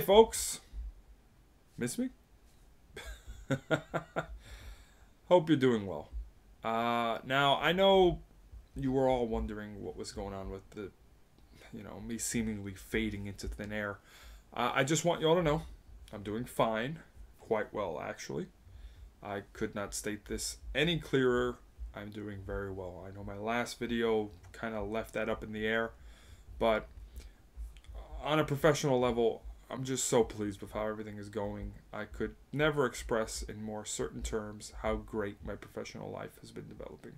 folks. Miss me? Hope you're doing well. Now, I know you were all wondering what was going on with the, me seemingly fading into thin air. I just want you all to know I'm doing fine. Quite well, actually. I could not state this any clearer. I'm doing very well. I know my last video kind of left that up in the air, but on a professional level, I'm just so pleased with how everything is going. I could never express in more certain terms how great my professional life has been developing.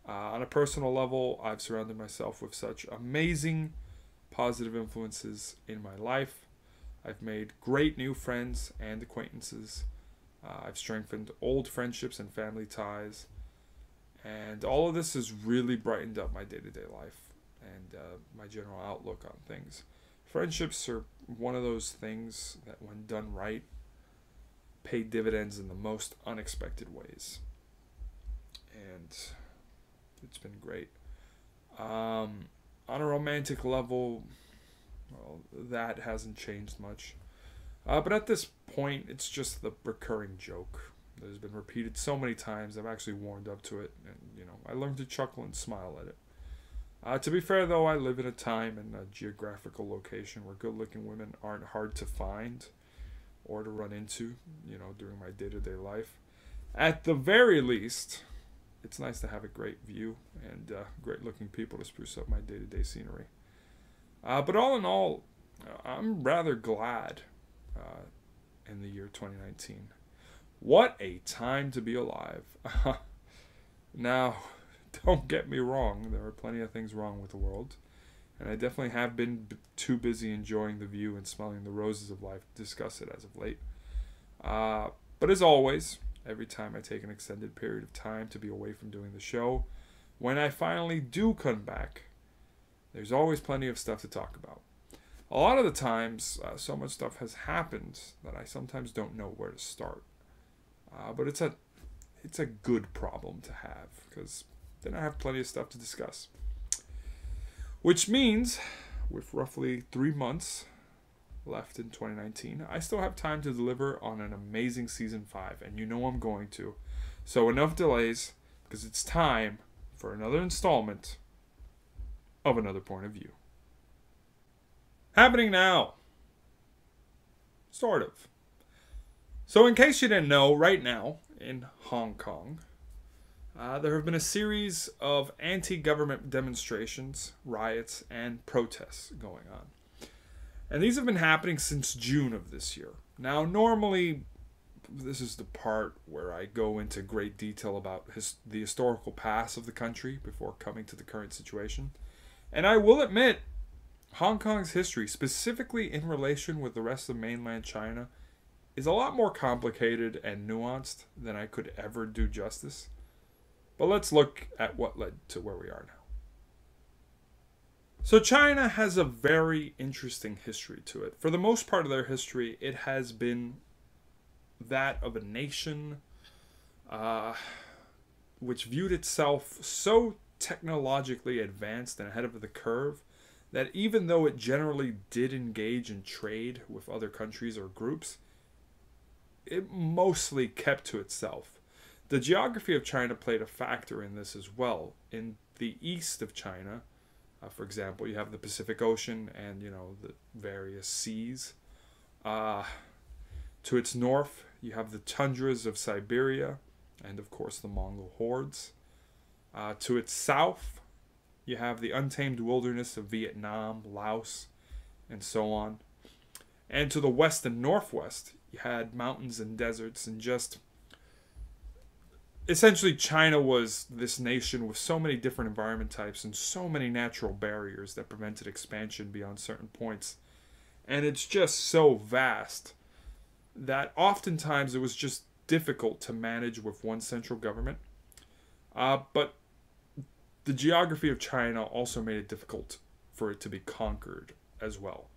On a personal level, I've surrounded myself with such amazing positive influences in my life. I've made great new friends and acquaintances. I've strengthened old friendships and family ties. And all of this has really brightened up my day-to-day life and my general outlook on things. Friendships are one of those things that, when done right, pay dividends in the most unexpected ways. And it's been great. On a romantic level, well, that hasn't changed much. But at this point, it's just the recurring joke that has been repeated so many times. I've actually warmed up to it, and I learned to chuckle and smile at it. To be fair, though, I live in a time and a geographical location where good-looking women aren't hard to find or to run into, during my day-to-day life. At the very least, it's nice to have a great view and great-looking people to spruce up my day-to-day scenery. But all in all, I'm rather glad in the year 2019. What a time to be alive. Now, don't get me wrong, there are plenty of things wrong with the world, and I definitely have been too busy enjoying the view and smelling the roses of life to discuss it as of late. But as always, every time I take an extended period of time to be away from doing the show, when I finally do come back, there's always plenty of stuff to talk about. A lot of the times, so much stuff has happened that I sometimes don't know where to start. But it's a good problem to have, because then I have plenty of stuff to discuss. Which means, with roughly 3 months left in 2019, I still have time to deliver on an amazing Season 5, and I'm going to. So enough delays, because it's time for another installment of Another Point of View. Happening now. Sort of. So in case you didn't know, right now in Hong Kong, there have been a series of anti-government demonstrations, riots, and protests going on. And these have been happening since June of this year. Now, normally, this is the part where I go into great detail about the historical past of the country before coming to the current situation. And I will admit, Hong Kong's history, specifically in relation with the rest of mainland China, is a lot more complicated and nuanced than I could ever do justice. But let's look at what led to where we are now. So China has a very interesting history to it. For the most part of their history, it has been that of a nation which viewed itself so technologically advanced and ahead of the curve that even though it generally did engage in trade with other countries or groups, it mostly kept to itself. The geography of China played a factor in this as well. In the east of China, for example, you have the Pacific Ocean and, the various seas. To its north, you have the tundras of Siberia and, of course, the Mongol hordes. To its south, you have the untamed wilderness of Vietnam, Laos, and so on. And to the west and northwest, you had mountains and deserts, and just essentially China was this nation with so many different environment types and so many natural barriers that prevented expansion beyond certain points. And it's just so vast that oftentimes it was just difficult to manage with one central government. But the geography of China also made it difficult for it to be conquered as well.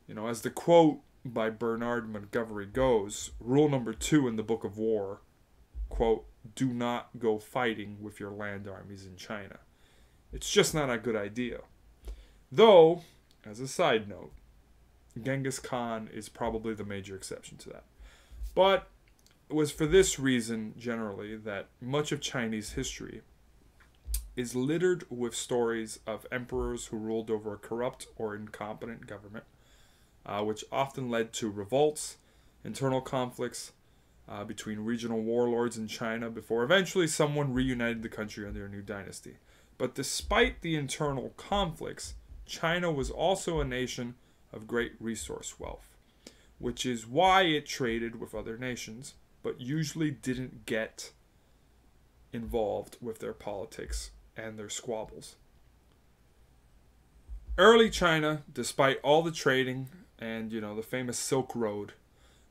As the quote by Bernard Montgomery goes, rule number 2 in the Book of War, quote, do not go fighting with your land armies in China. It's just not a good idea. Though, as a side note, Genghis Khan is probably the major exception to that. But it was for this reason, generally, that much of Chinese history is littered with stories of emperors who ruled over a corrupt or incompetent government, which often led to revolts, internal conflicts between regional warlords in China before eventually someone reunited the country under a new dynasty. But despite the internal conflicts, China was also a nation of great resource wealth, which is why it traded with other nations, but usually didn't get involved with their politics and their squabbles. Early China, despite all the trading and, the famous Silk Road,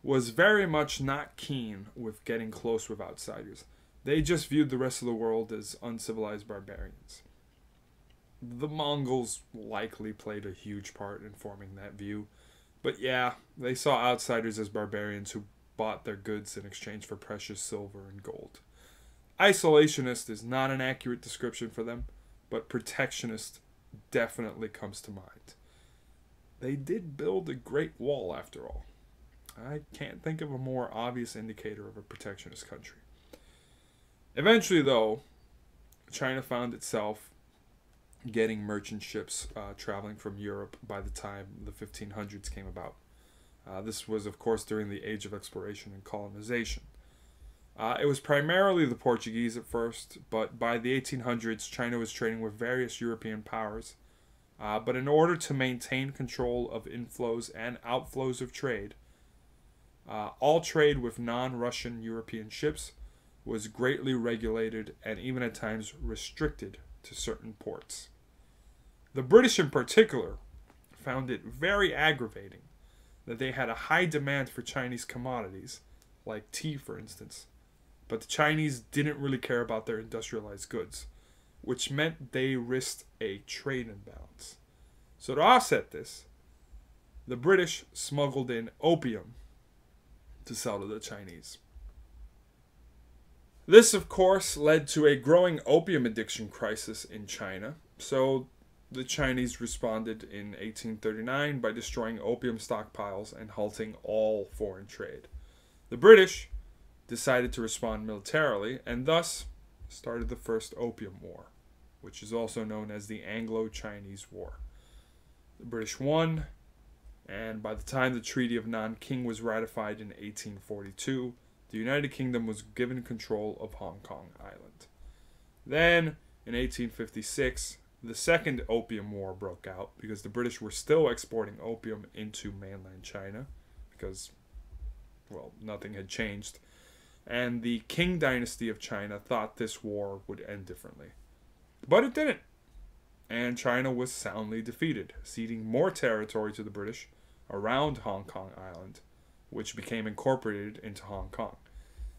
was very much not keen with getting close with outsiders. They just viewed the rest of the world as uncivilized barbarians. The Mongols likely played a huge part in forming that view, but yeah, they saw outsiders as barbarians who bought their goods in exchange for precious silver and gold. Isolationist is not an accurate description for them, but protectionist definitely comes to mind. They did build a great wall after all. I can't think of a more obvious indicator of a protectionist country. Eventually, though, China found itself getting merchant ships traveling from Europe by the time the 1500s came about. This was, of course, during the age of exploration and colonization. It was primarily the Portuguese at first, but by the 1800s, China was trading with various European powers. But in order to maintain control of inflows and outflows of trade, all trade with non-Russian European ships was greatly regulated and even at times restricted to certain ports. The British in particular found it very aggravating that they had a high demand for Chinese commodities, like tea for instance, but the Chinese didn't really care about their industrialized goods, which meant they risked a trade imbalance. So to offset this, the British smuggled in opium to sell to the Chinese. This, of course, led to a growing opium addiction crisis in China, so the Chinese responded in 1839 by destroying opium stockpiles and halting all foreign trade. The British decided to respond militarily and thus started the First Opium War, which is also known as the Anglo-Chinese War. The British won, and by the time the Treaty of Nanking was ratified in 1842, the United Kingdom was given control of Hong Kong Island. Then, in 1856, the Second Opium War broke out because the British were still exporting opium into mainland China because, nothing had changed. And the Qing dynasty of China thought this war would end differently. But it didn't. And China was soundly defeated, ceding more territory to the British around Hong Kong Island, which became incorporated into Hong Kong.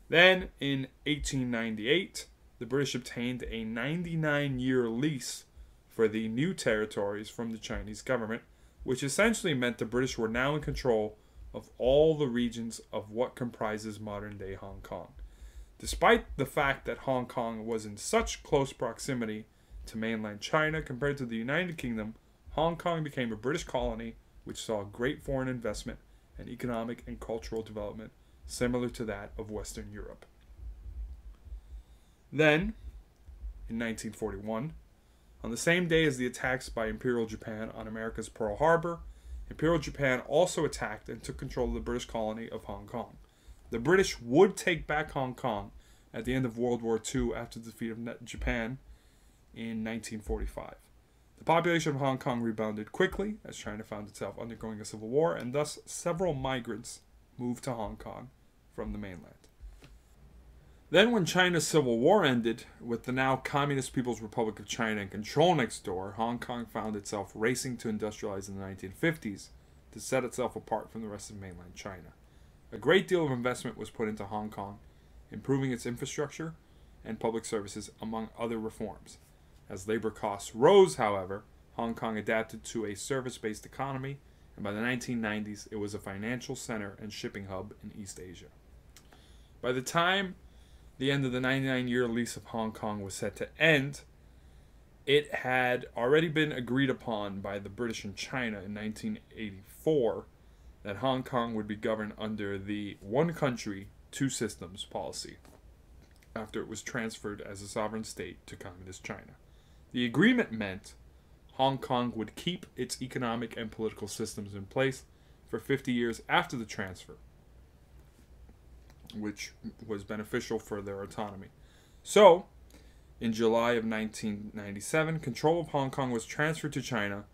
Then, in 1898, the British obtained a 99-year lease for the new territories from the Chinese government, which essentially meant the British were now in control of all the regions of what comprises modern-day Hong Kong. Despite the fact that Hong Kong was in such close proximity to mainland China compared to the United Kingdom, Hong Kong became a British colony which saw great foreign investment and economic and cultural development similar to that of Western Europe. Then, in 1941, on the same day as the attacks by Imperial Japan on America's Pearl Harbor, Imperial Japan also attacked and took control of the British colony of Hong Kong. The British would take back Hong Kong at the end of World War II after the defeat of Japan in 1945. The population of Hong Kong rebounded quickly as China found itself undergoing a civil war, and thus several migrants moved to Hong Kong from the mainland. Then when China's civil war ended, with the now Communist People's Republic of China in control next door, Hong Kong found itself racing to industrialize in the 1950s to set itself apart from the rest of mainland China. A great deal of investment was put into Hong Kong, improving its infrastructure and public services, among other reforms. As labor costs rose, however, Hong Kong adapted to a service-based economy, and by the 1990s, it was a financial center and shipping hub in East Asia. By the time the end of the 99-year lease of Hong Kong was set to end, it had already been agreed upon by the British and China in 1984 that Hong Kong would be governed under the one country, two systems policy after it was transferred as a sovereign state to Communist China. The agreement meant Hong Kong would keep its economic and political systems in place for 50 years after the transfer, which was beneficial for their autonomy. So, in July of 1997, control of Hong Kong was transferred to China,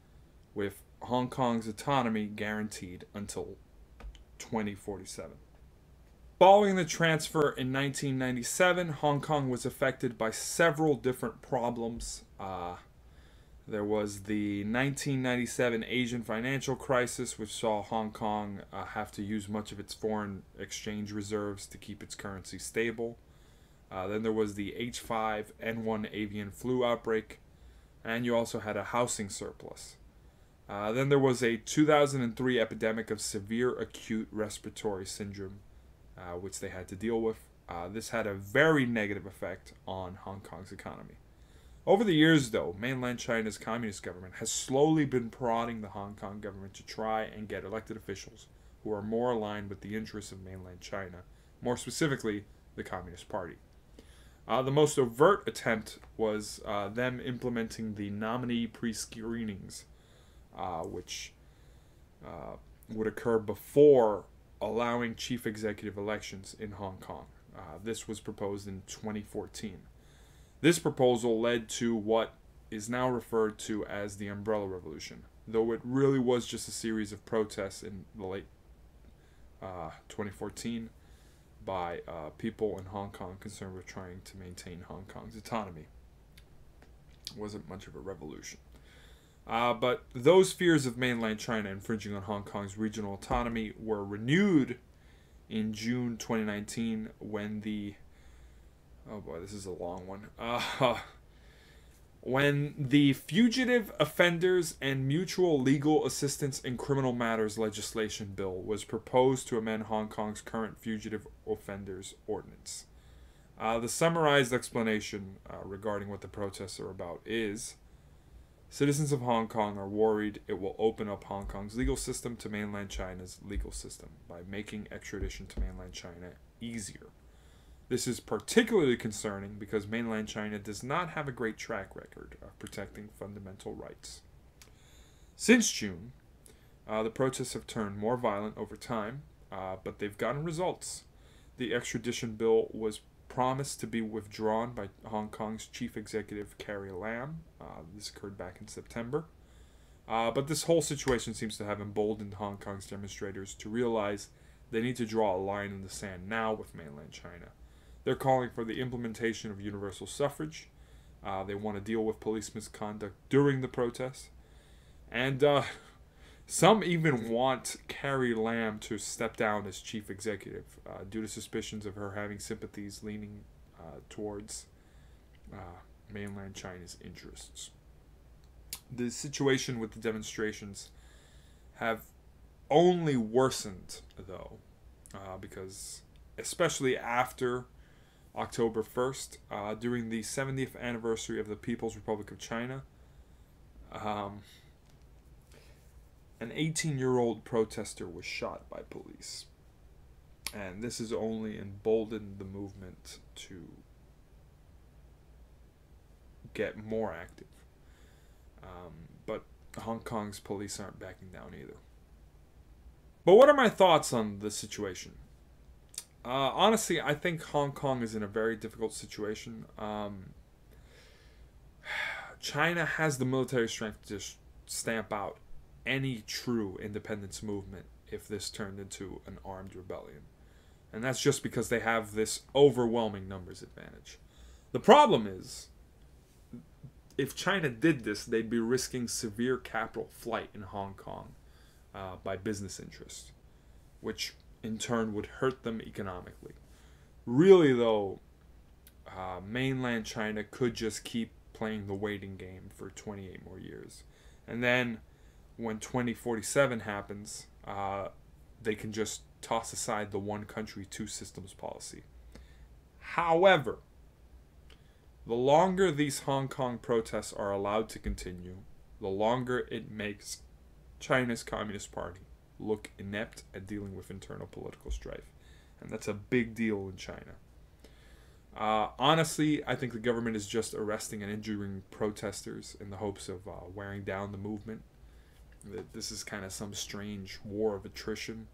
with Hong Kong's autonomy guaranteed until 2047. Following the transfer in 1997, Hong Kong was affected by several different problems. There was the 1997 Asian financial crisis, which saw Hong Kong have to use much of its foreign exchange reserves to keep its currency stable. Then there was the H5N1 avian flu outbreak, and you also had a housing surplus. Then there was a 2003 epidemic of severe acute respiratory syndrome, which they had to deal with. This had a very negative effect on Hong Kong's economy. Over the years, though, mainland China's communist government has slowly been prodding the Hong Kong government to try and get elected officials who are more aligned with the interests of mainland China, more specifically, the Communist Party. The most overt attempt was them implementing the nominee pre-screenings, which would occur before allowing chief executive elections in Hong Kong. This was proposed in 2014. This proposal led to what is now referred to as the Umbrella Revolution, though it really was just a series of protests in the late 2014 by people in Hong Kong concerned with trying to maintain Hong Kong's autonomy. It wasn't much of a revolution. But those fears of mainland China infringing on Hong Kong's regional autonomy were renewed in June 2019 when the... Oh boy, this is a long one. When the Fugitive Offenders and Mutual Legal Assistance in Criminal Matters legislation bill was proposed to amend Hong Kong's current Fugitive Offenders Ordinance. The summarized explanation regarding what the protests are about is: citizens of Hong Kong are worried it will open up Hong Kong's legal system to mainland China's legal system by making extradition to mainland China easier. This is particularly concerning because mainland China does not have a great track record of protecting fundamental rights. Since June, the protests have turned more violent over time, but they've gotten results. The extradition bill was promised to be withdrawn by Hong Kong's chief executive, Carrie Lam. This occurred back in September. But this whole situation seems to have emboldened Hong Kong's demonstrators to realize they need to draw a line in the sand now with mainland China. They're calling for the implementation of universal suffrage. They want to deal with police misconduct during the protests. And some even want Carrie Lam to step down as chief executive due to suspicions of her having sympathies leaning towards mainland China's interests. The situation with the demonstrations have only worsened, though, because especially after October 1st, during the 70th anniversary of the People's Republic of China, an 18-year-old protester was shot by police. And this has only emboldened the movement to get more active. But Hong Kong's police aren't backing down either. But what are my thoughts on the situation? Honestly, I think Hong Kong is in a very difficult situation. China has the military strength to stamp out any true independence movement if this turned into an armed rebellion. And that's just because they have this overwhelming numbers advantage. The problem is, if China did this, they'd be risking severe capital flight in Hong Kong by business interests, which in turn would hurt them economically. Really, though, mainland China could just keep playing the waiting game for 28 more years. And then, when 2047 happens, they can just toss aside the one country, two systems policy. However, the longer these Hong Kong protests are allowed to continue, the longer it makes China's Communist Party look inept at dealing with internal political strife. And that's a big deal in China. Honestly, I think the government is just arresting and injuring protesters in the hopes of wearing down the movement. This is kind of some strange war of attrition.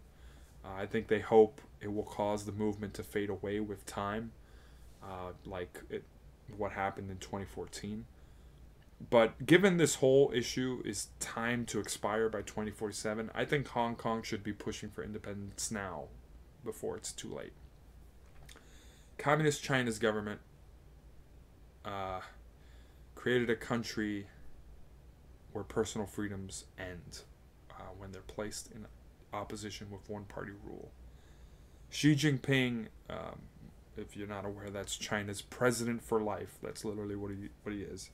I think they hope it will cause the movement to fade away with time, what happened in 2014. But given this whole issue is timed to expire by 2047, I think Hong Kong should be pushing for independence now, before it's too late. Communist China's government created a country where personal freedoms end when they're placed in opposition with one-party rule. Xi Jinping, if you're not aware, that's China's president for life. That's literally what he is.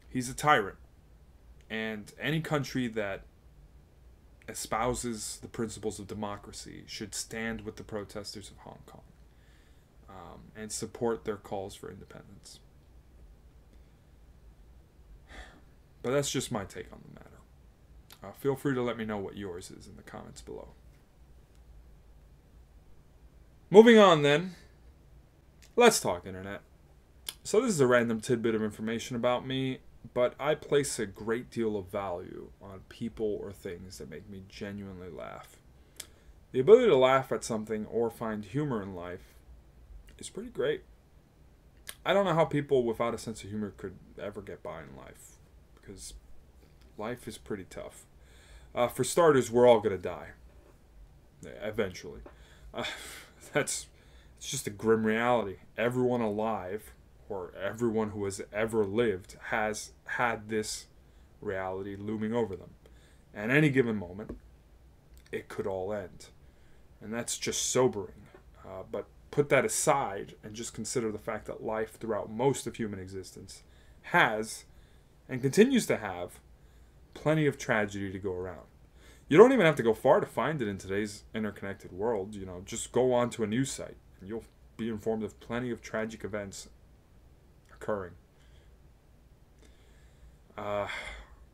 He's a tyrant. And any country that espouses the principles of democracy should stand with the protesters of Hong Kong and support their calls for independence. But that's just my take on the matter. Feel free to let me know what yours is in the comments below. Moving on then, let's talk internet. So this is a random tidbit of information about me, but I place a great deal of value on people or things that make me genuinely laugh. The ability to laugh at something or find humor in life is pretty great. I don't know how people without a sense of humor could ever get by in life, because life is pretty tough. For starters, we're all going to die. Eventually. It's just a grim reality. Everyone alive, or everyone who has ever lived, has had this reality looming over them. At any given moment, it could all end. And that's just sobering. But put that aside and just consider the fact that life throughout most of human existence has, and continues to have, plenty of tragedy to go around. You don't even have to go far to find it in today's interconnected world. Just go on to a news site and you'll be informed of plenty of tragic events occurring.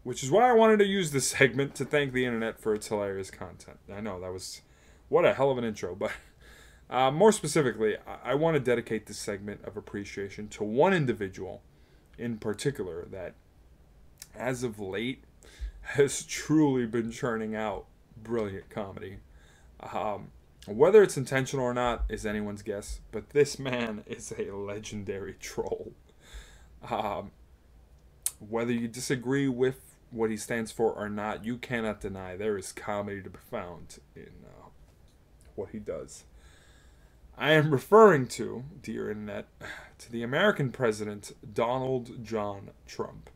Which is why I wanted to use this segment to thank the internet for its hilarious content. I know, that was... what a hell of an intro, but... more specifically, I want to dedicate this segment of appreciation to one individual in particular that, as of late, has truly been churning out brilliant comedy. Whether it's intentional or not is anyone's guess, but this man is a legendary troll. Whether you disagree with what he stands for or not, you cannot deny there is comedy to be found in what he does. I am referring to, dear internet, to the American president, Donald John Trump.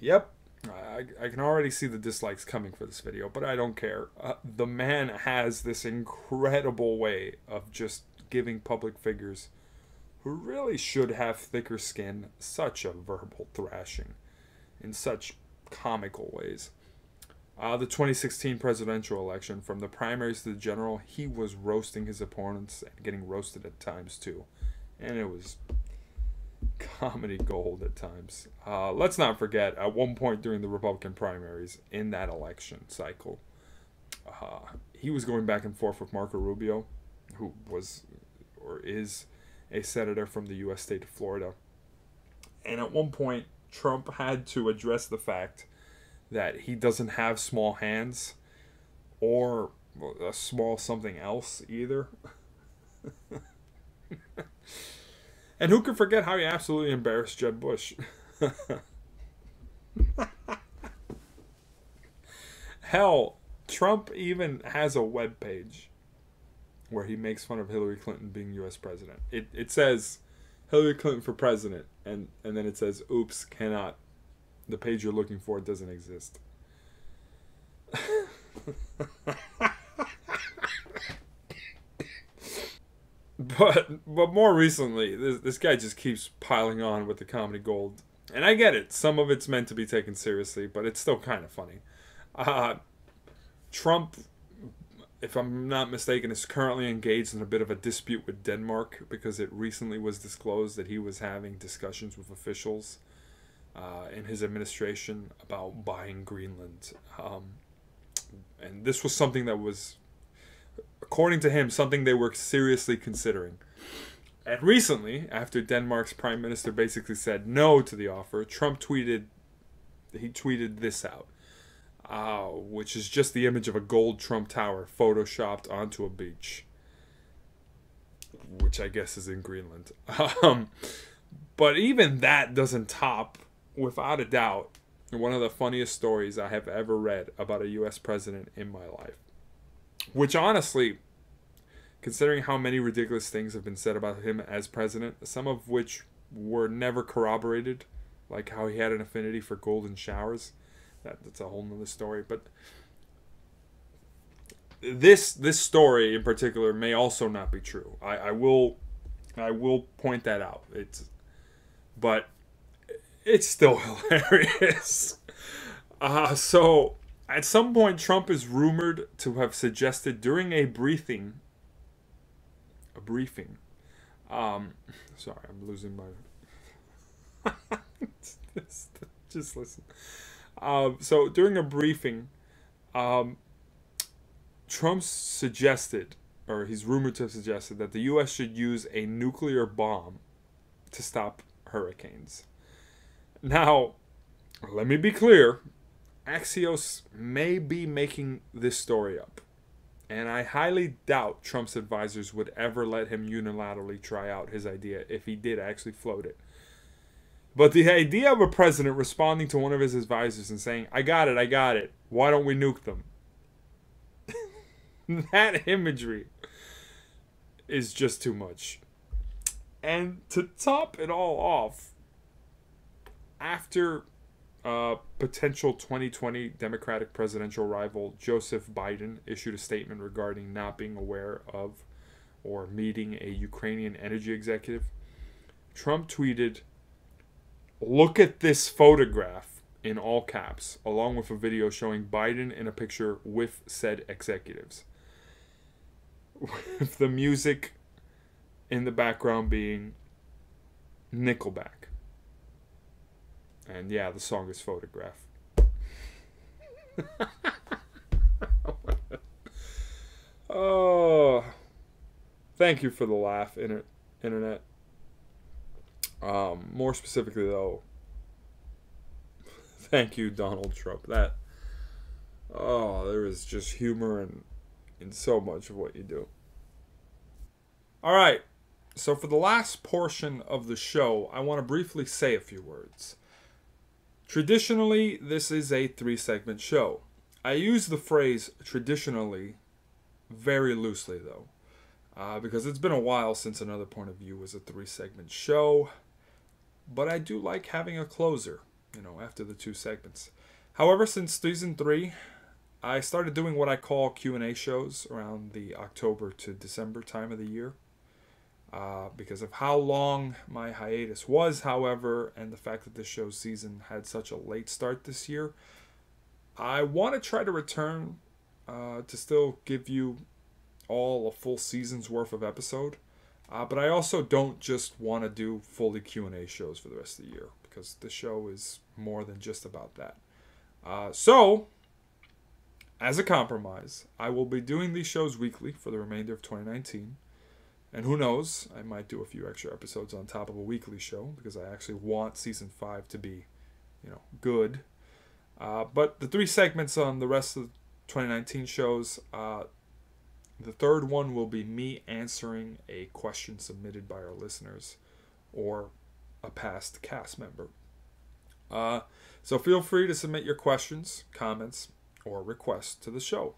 Yep, I can already see the dislikes coming for this video, but I don't care. The man has this incredible way of just giving public figures who really should have thicker skin such a verbal thrashing in such comical ways. The 2016 presidential election, from the primaries to the general, he was roasting his opponents and getting roasted at times too. And it was comedy gold at times. Let's not forget, at one point during the Republican primaries in that election cycle, he was going back and forth with Marco Rubio, who was or is a senator from the U.S. state of Florida. And at one point, Trump had to address the fact that he doesn't have small hands or a small something else either. And who could forget how he absolutely embarrassed Jeb Bush? Hell, Trump even has a webpage where he makes fun of Hillary Clinton being U.S. president. It says Hillary Clinton for president, and then it says, oops, cannot. The page you're looking for doesn't exist. But more recently, this guy just keeps piling on with the comedy gold. And I get it. Some of it's meant to be taken seriously, but it's still kind of funny. Trump, if I'm not mistaken, is currently engaged in a bit of a dispute with Denmark because it recently was disclosed that he was having discussions with officials in his administration about buying Greenland. And this was something that was, according to him, something they were seriously considering. And recently, after Denmark's prime minister basically said no to the offer, Trump tweeted this out, which is just the image of a gold Trump Tower photoshopped onto a beach, which I guess is in Greenland. But even that doesn't top, without a doubt, one of the funniest stories I have ever read about a U.S. president in my life. Which honestly, considering how many ridiculous things have been said about him as president, some of which were never corroborated, like how he had an affinity for golden showers, that's a whole nother story. But this story in particular may also not be true. I will point that out. But it's still hilarious. So at some point, Trump is rumored to have suggested during a briefing. Sorry, I'm losing my. Just listen. So during a briefing, Trump suggested, or he's rumored to have suggested, that the U.S. should use a nuclear bomb to stop hurricanes. Now, let me be clear. Axios may be making this story up. And I highly doubt Trump's advisors would ever let him unilaterally try out his idea if he did actually float it. But the idea of a president responding to one of his advisors and saying, I got it. Why don't we nuke them? That imagery is just too much. And to top it all off, after potential 2020 Democratic presidential rival Joseph Biden issued a statement regarding not being aware of or meeting a Ukrainian energy executive, Trump tweeted, "Look at this photograph," in all caps, along with a video showing Biden in a picture with said executives, with the music in the background being Nickelback. And yeah, the song is Photograph. Oh, thank you for the laugh, internet. More specifically, though, thank you, Donald Trump. There is just humor in so much of what you do. All right, so for the last portion of the show, I want to briefly say a few words. Traditionally, this is a 3-segment show. I use the phrase traditionally very loosely, though, because it's been a while since Another Point of View was a 3-segment show. But I do like having a closer, after the 2 segments. However, since season 3, I started doing what I call Q&A shows around the October to December time of the year. Because of how long my hiatus was, however, and the fact that this show's season had such a late start this year, I want to try to return to still give you all a full season's worth of episode. But I also don't just want to do fully Q&A shows for the rest of the year, because the show is more than just about that. So, as a compromise, I will be doing these shows weekly for the remainder of 2019. And who knows, I might do a few extra episodes on top of a weekly show, because I actually want Season 5 to be, good. But the 3 segments on the rest of the 2019 shows, the third one will be me answering a question submitted by our listeners or a past cast member. So feel free to submit your questions, comments, or requests to the show.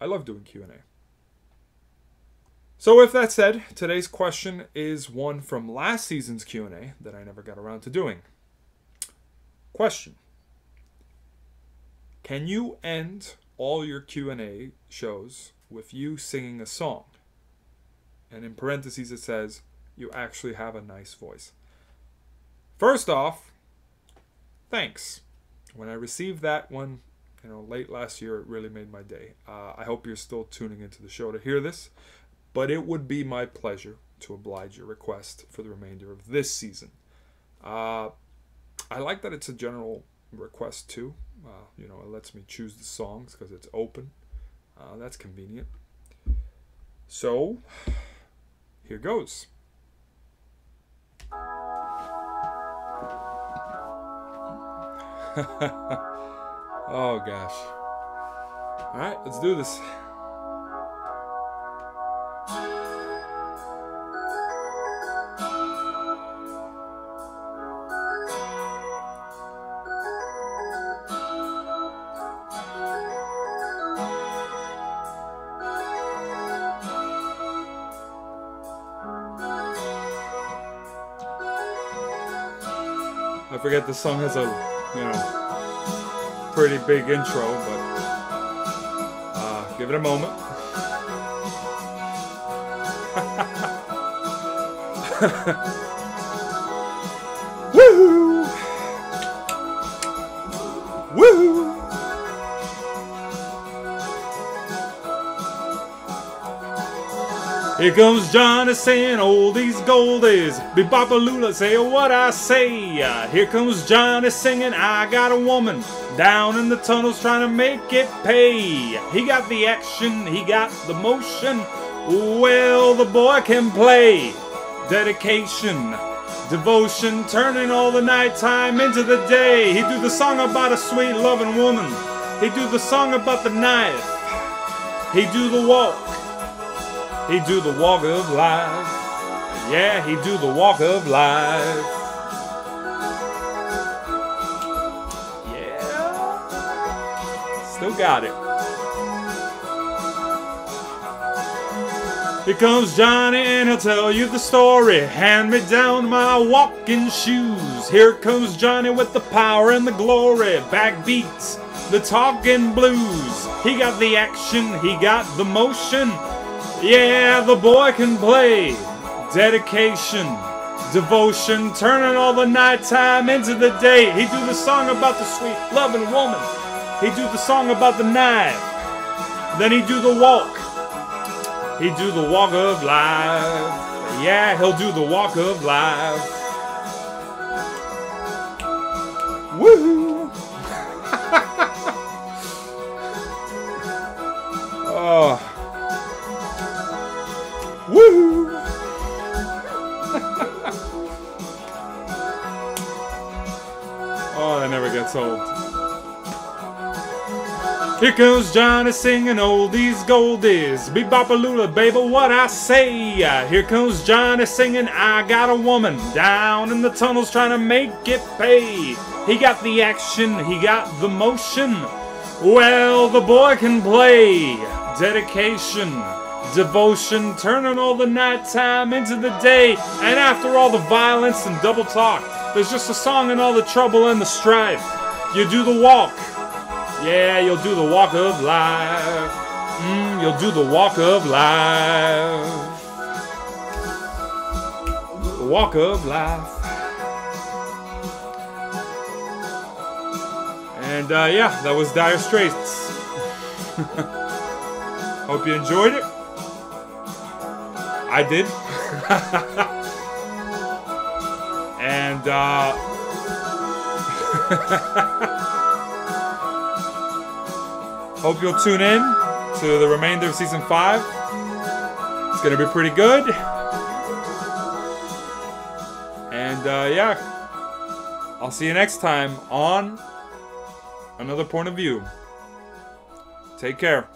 I love doing Q&A. So with that said, today's question is one from last season's Q&A that I never got around to doing. Question: can you end all your Q&A shows with you singing a song? And in parentheses it says, you actually have a nice voice. First off, thanks. When I received that one, late last year, it really made my day. I hope you're still tuning into the show to hear this. But it would be my pleasure to oblige your request for the remainder of this season. I like that it's a general request too. It lets me choose the songs because it's open. That's convenient. So, here goes. Oh gosh. Alright, let's do this. I forget this song has a, pretty big intro, but give it a moment. Woo! Woo! Here comes Johnny saying oldies goldies, be-bop-a-lula, say what I say. Here comes Johnny singing I got a woman down in the tunnels trying to make it pay. He got the action, he got the motion, well the boy can play. Dedication, devotion, turning all the nighttime into the day. He do the song about a sweet loving woman, he do the song about the knife, he do the walk. He do the walk of life. Yeah, he do the walk of life. Yeah. Still got it. Here comes Johnny and he'll tell you the story. Hand me down my walking shoes. Here comes Johnny with the power and the glory. Backbeats, the talking blues. He got the action, he got the motion. Yeah, the boy can play. Dedication, devotion, turning all the nighttime into the day. He do the song about the sweet loving woman. He do the song about the knife. Then he do the walk. He do the walk of life. Yeah, he'll do the walk of life. Woohoo! Oh. Woo! Oh, that never gets old. Here comes Johnny singing oldies goldies, be-bop-a-lula, baby, what I say. Here comes Johnny singing I got a woman down in the tunnels trying to make it pay. He got the action, he got the motion, well, the boy can play. Dedication, devotion, turning all the nighttime into the day. And after all the violence and double talk, there's just a song and all the trouble and the strife. You do the walk. Yeah, you'll do the walk of life. You'll do the walk of life. The walk of life. And yeah, that was Dire Straits. Hope you enjoyed it. I did. And hope you'll tune in to the remainder of season 5. It's gonna be pretty good. And yeah, I'll see you next time on Another Point of View. Take care.